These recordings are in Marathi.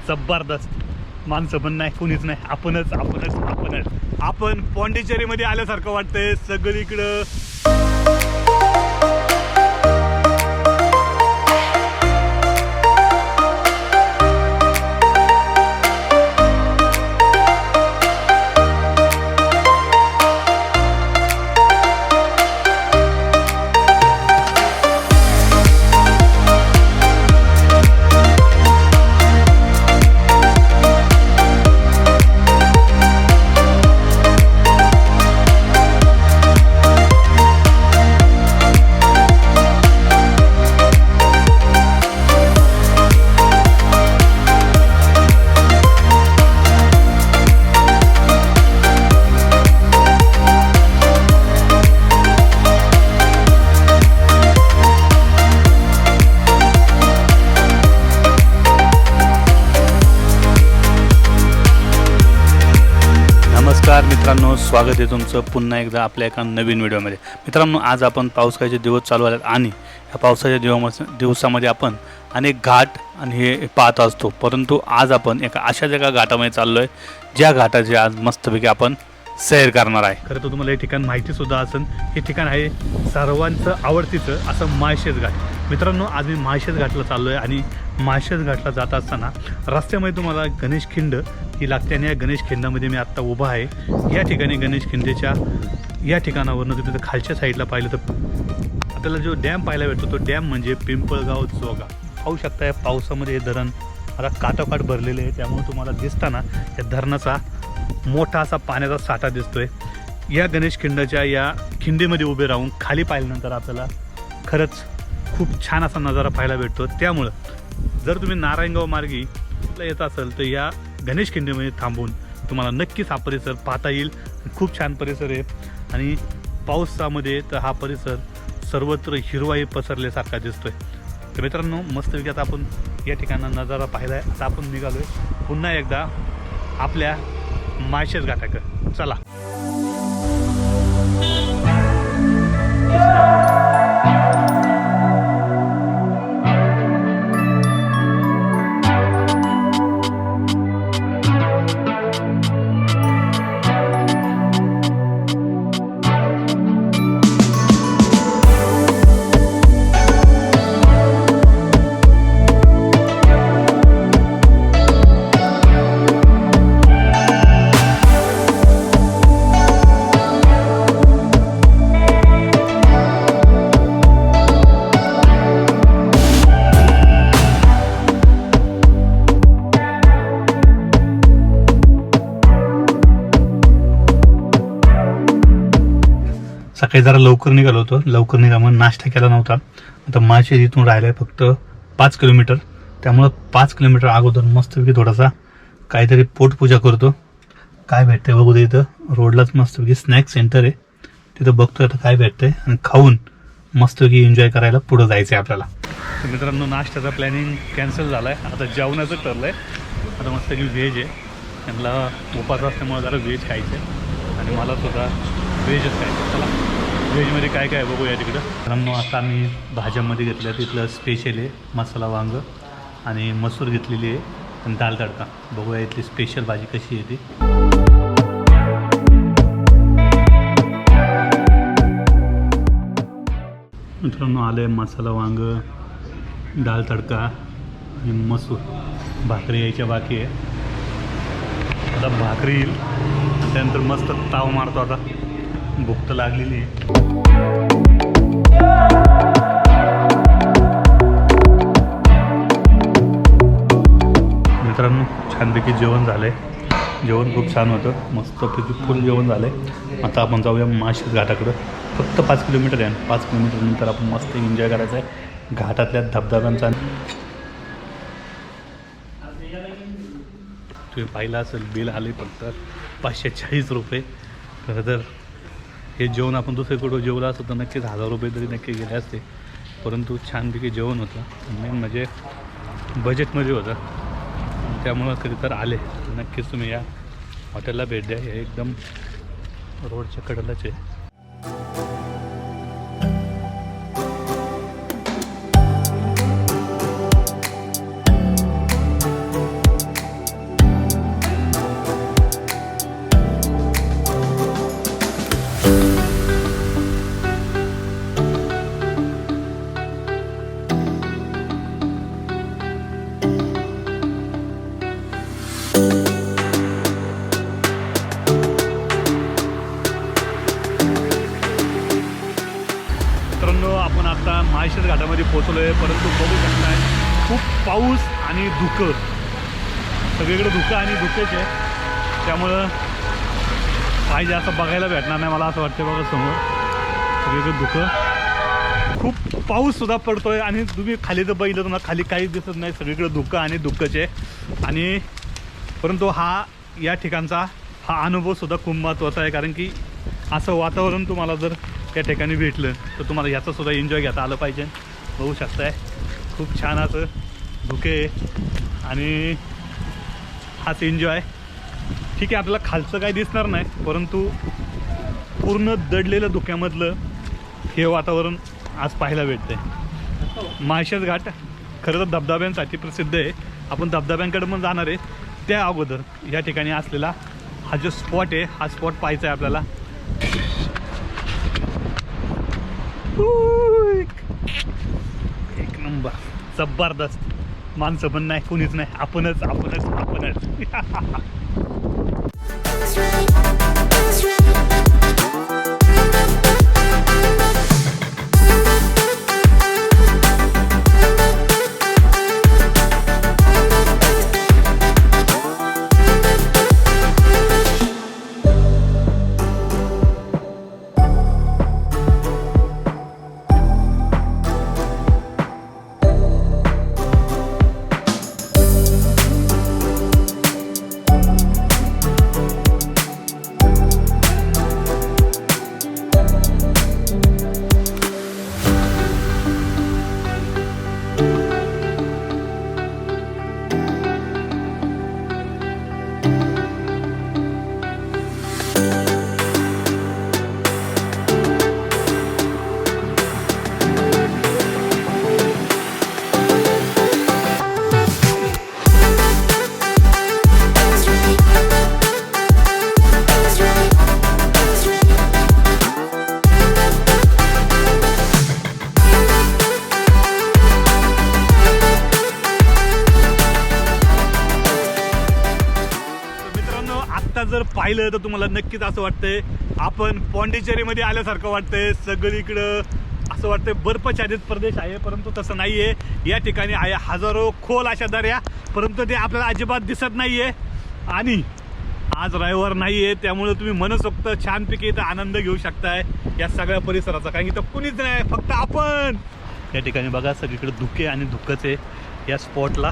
जबरदस्त. माणसं पण नाही, कोणीच नाही, आपणच आपणच आपणच. आपण पॉंडिचेरीमध्ये आल्यासारखं वाटतंय सगळीकडं. नमस्कार मित्रांनो, स्वागत आहे तुमचं पुन्हा एकदा आपल्या एका नवीन व्हिडिओमध्ये. मित्रांनो, आज आपण पावसाळ्याचे दिवस चालू आहेत आणि या पावसाच्या दिवसामध्ये आपण अनेक घाट आणि हे पाहत असतो. परंतु आज आपण एका अशाच एका घाटामध्ये चाललो आहे ज्या घाटाची आज मस्तपैकी आपण सैर करणार आहे. खरं तर तुम्हाला हे ठिकाण माहितीसुद्धा असेल. हे ठिकाण आहे सर्वांचं आवडतीचं असं म्हाळशेज घाट. मित्रांनो, आज मी म्हाळशेज घाटला चाललो आहे आणि म्हाळशेज घाटला जात असताना रस्त्यामध्ये तुम्हाला गणेश खिंड ही लागते आणि या गणेश खिंडामध्ये मी आत्ता उभा आहे. या ठिकाणी गणेश खिंडेच्या या ठिकाणावरनं तुम्ही तिथं खालच्या साईडला पाहिलं तर आपल्याला जो डॅम पाहायला भेटतो तो डॅम म्हणजे पिंपळगाव जोगा. पाहू शकता या पावसामध्ये हे धरण आता काठोकाठ भरलेले आहे. त्यामुळे तुम्हाला दिसताना या धरणाचा मोठा असा पाण्याचा साठा दिसतोय. या गणेश खिंडाच्या या खिंडीमध्ये उभे राहून खाली पाहिल्यानंतर आपल्याला खरंच खूप छान असा नजारा पाहायला भेटतो. त्यामुळं जर तुम्ही नारायणगाव मार्गी येत असेल तर या गणेश खिंडीमध्ये थांबून तुम्हाला नक्कीच हा परिसर पाहता येईल. खूप छान परिसर आहे आणि पावसामध्ये तर हा परिसर सर्वत्र हिरवाई पसरल्यासारखा दिसतोय. तर मित्रांनो, मस्तपैकी आता आपण या ठिकाणा नजारा पाहिला आहे. आता आपण निघालो आहे पुन्हा एकदा आपल्या म्हाळशेज घाटाकडे. चला. सकाळी जरा लवकर निघालो होतो. लवकर निघाल्यामुळे नाश्ता केला नव्हता. आता म्हाळशेज इथून राहिला आहे फक्त 5 किलोमीटर. त्यामुळं 5 किलोमीटर अगोदर मस्तपैकी थोडासा काहीतरी पोटपूजा करतो. काय भेटतंय बघू दे. इथं रोडलाच मस्तपैकी स्नॅक सेंटर आहे, तिथं बघतोय आता काय भेटतंय आणि खाऊन मस्तपैकी एन्जॉय करायला पुढं जायचं आहे आपल्याला. तर मित्रांनो, नाश्त्याचा प्लॅनिंग कॅन्सल झाला आहे. आता जेवणाचं ठरलं आहे. आता मस्तपैकी व्हेज आहे. त्यांना उपास असल्यामुळे जरा व्हेज खायचं आहे आणि मला सुद्धा व्हेजच खायचं. चला व्हेजमध्ये काय काय बघूया तिकडं. मित्रांनो, आता आम्ही भाज्यामध्ये घेतल्या. तिथलं स्पेशल आहे मसाला वांग आणि मसूर घेतलेली आहे आणि दाल तडका. बघूया इथली स्पेशल भाजी कशी आहे ती. मित्रांनो, आलं आहे मसाला वांग, दाल तडका आणि मसूर. भाकरी यायच्या बाकी आहे. आता भाकरी येईल त्यानंतर मस्त ताव मारतो. आता भूक तर लागलेली आहे. मित्रांनो, छानपैकी जेवण झालं आहे. जेवण खूप छान होतं. मस्तपैकी फुल जेवण झालं आहे. आता आपण जाऊया म्हाळशेज घाटाकडं. फक्त 5 किलोमीटर आहे. 5 किलोमीटर नंतर आपण मस्त एन्जॉय करायचं आहे घाटातल्या धबधब्यांचा. तुम्ही पाहिलं असेल बिल आले फक्त 540 रुपये. खरं तर हे जेवण आपण दुसरीकडं जेवलं असतं तर नक्कीच 1000 रुपये तरी नक्की गेले असते. परंतु छानपैकी जेवण होतं. मेन म्हणजे बजेटमध्ये होतं. त्यामुळं कधी तर आले नक्कीच तुम्ही या हॉटेलला भेट द्या. हे एकदम रोडच्या कडेलाच आहे. पोचलो आहे, परंतु बघू शकताय खूप पाऊस आणि धुकं, सगळीकडे धुकं आणि धुकेच आहे, त्यामुळं पाहिजे असं बघायला भेटणार नाही मला असं वाटतं. बघा समोर सगळीकडे धुकं, खूप पाऊससुद्धा पडतो आहे आणि तुम्ही खाली जर बघितलं तुम्हाला खाली काहीच दिसत नाही, सगळीकडे धुकं आणि धुकंच आहे. आणि परंतु या ठिकाणचा हा अनुभवसुद्धा खूप महत्त्वाचा आहे, कारण की असं वातावरण तुम्हाला जर त्या ठिकाणी भेटलं तर तुम्हाला याचासुद्धा एन्जॉय घेता आलं पाहिजे. बघू शकताय खूप छान असं धुके आणि हाच एन्जॉय. ठीक आहे, आपल्याला खालचं काही दिसणार नाही, परंतु पूर्ण दडलेलं धुक्यामधलं हे वातावरण आज पाहायला भेटतं आहे. माळशेज घाट खरं तर धबधब्यांसाठी प्रसिद्ध आहे. आपण धबधब्यांकडे पण जाणार आहे, त्या अगोदर या ठिकाणी असलेला हा जो स्पॉट आहे, हा स्पॉट पाहायचा आहे आपल्याला. एक नंबर जबरदस्त. माणसं पण नाही, कुणीच नाही, आपणच. जर पाहिलं तर तुम्हाला नक्कीच असं वाटतंय आपण पॉंडिचेरीमध्ये आल्यासारखं वाटतंय. सगळीकडं असं वाटतंय बर्फाच्छादित प्रदेश आहे, परंतु तसं नाही आहे. या ठिकाणी आहे हजारो खोल अशा दऱ्या, परंतु ते आपल्याला अजिबात दिसत नाही आहे. आणि आज रविवार नाही आहे, त्यामुळे तुम्ही मनसोक्त छानपैकी इथं आनंद घेऊ शकताय या सगळ्या परिसराचा, कारण इथं कुणीच नाही, फक्त आपण. या ठिकाणी बघा सगळीकडे धुके आणि धुकंच आहे. या स्पॉटला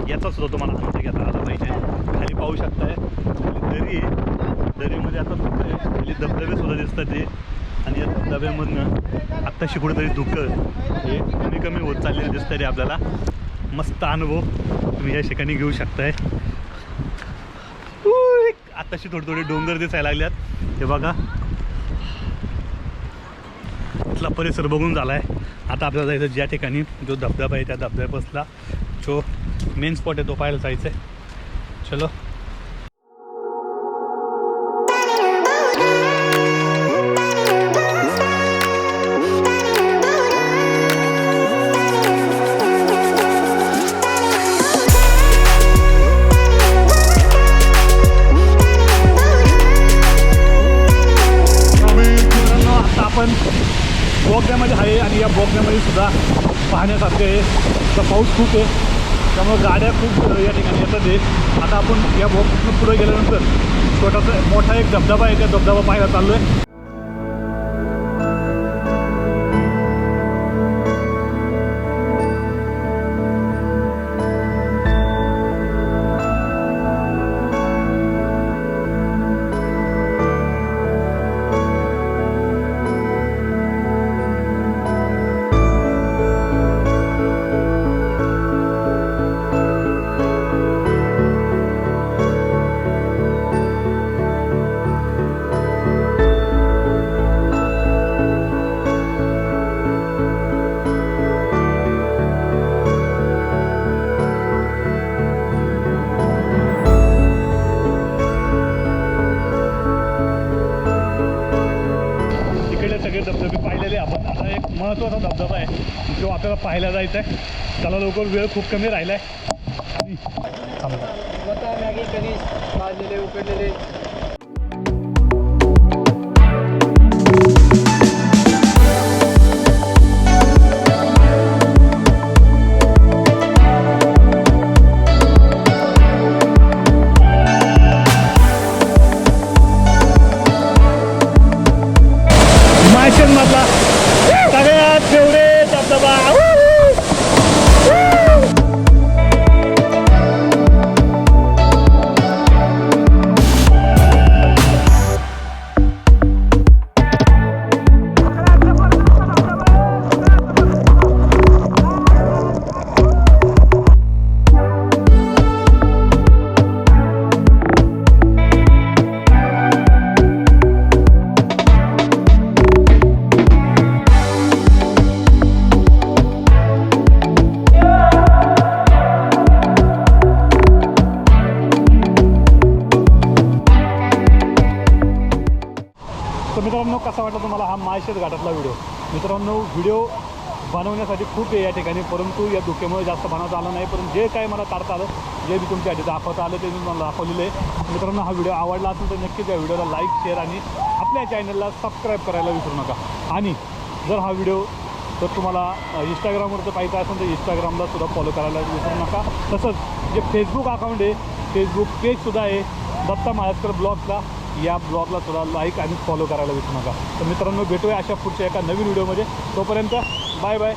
याचा सुद्धा तुम्हाला आनंद घेता आला पाहिजे. खाली पाहू शकताय, खाली दरी आहे, दरीमध्ये आता धुकं आहे, खाली धबधबे सुद्धा दिसतात ते. आणि या धबधब्यामधनं आत्ताशी कुठेतरी धुकं हे कमी होत चाललेलं दिसतं रे आपल्याला. मस्त अनुभव तुम्ही या ठिकाणी घेऊ शकताय. आत्ताशी थोडे डोंगर दिसायला लागल्यात, हे बघा. इथला परिसर बघून झाला आहे. आता आपल्याला जायचं ज्या ठिकाणी जो धबधबा आहे त्या धबधब्यापासला जो मेन स्पॉट आहे तो पाहायला जायचं आहे. चलो. आता आपण बोगद्यामध्ये आहे आणि या बोगद्यामध्ये सुद्धा पाहण्यासारखं आहे. तर पाऊस खूप आहे, त्यामुळे गाड्या खूप या ठिकाणी येतात आहे. आता आपण या बोगद्यातून पुढे गेल्यानंतर मोठा एक धबधबा आहे, त्या धबधबा पाहायला चाललो आहे. धबधबे पाहिलेले आपण. आता एक महत्त्वाचा धबधबा आहे जो आपल्याला पाहायला जायचा आहे. त्याला लवकर वेळ खूप कमी राहिला आहे. उकडलेले कसा वाटला तुम्हाला हा माळशेज घाटातला व्हिडिओ? मित्रांनो व्हिडिओ बनवण्यासाठी खूप आहे या ठिकाणी, परंतु या धुक्यामुळे जास्त बनवता आलं नाही. परंतु जे काय मला काढता आलं, जे मी तुमच्यासाठी दाखवता आलं ते मी मला दाखवलेलं आहे. मित्रांनो हा व्हिडिओ आवडला असेल तर नक्कीच या व्हिडिओला लाईक, शेअर आणि आपल्या चॅनलला सबस्क्राईब करायला विसरू नका. आणि जर हा व्हिडिओ जर तुम्हाला इंस्टाग्रामवर जर पाहिजे असेल तर इंस्टाग्रामला सुद्धा फॉलो करायला विसरू नका. तसंच जे फेसबुक अकाउंट आहे, फेसबुक पेजसुद्धा आहे दत्ता म्हालस्कर ब्लॉगला, या ब्लॉगला सुद्धा लाईक आणि फॉलो करायला विसरू नका. तर मित्रांनो भेटूया अशा पुढच्या एका नवीन व्हिडिओमध्ये. तोपर्यंत बाय बाय.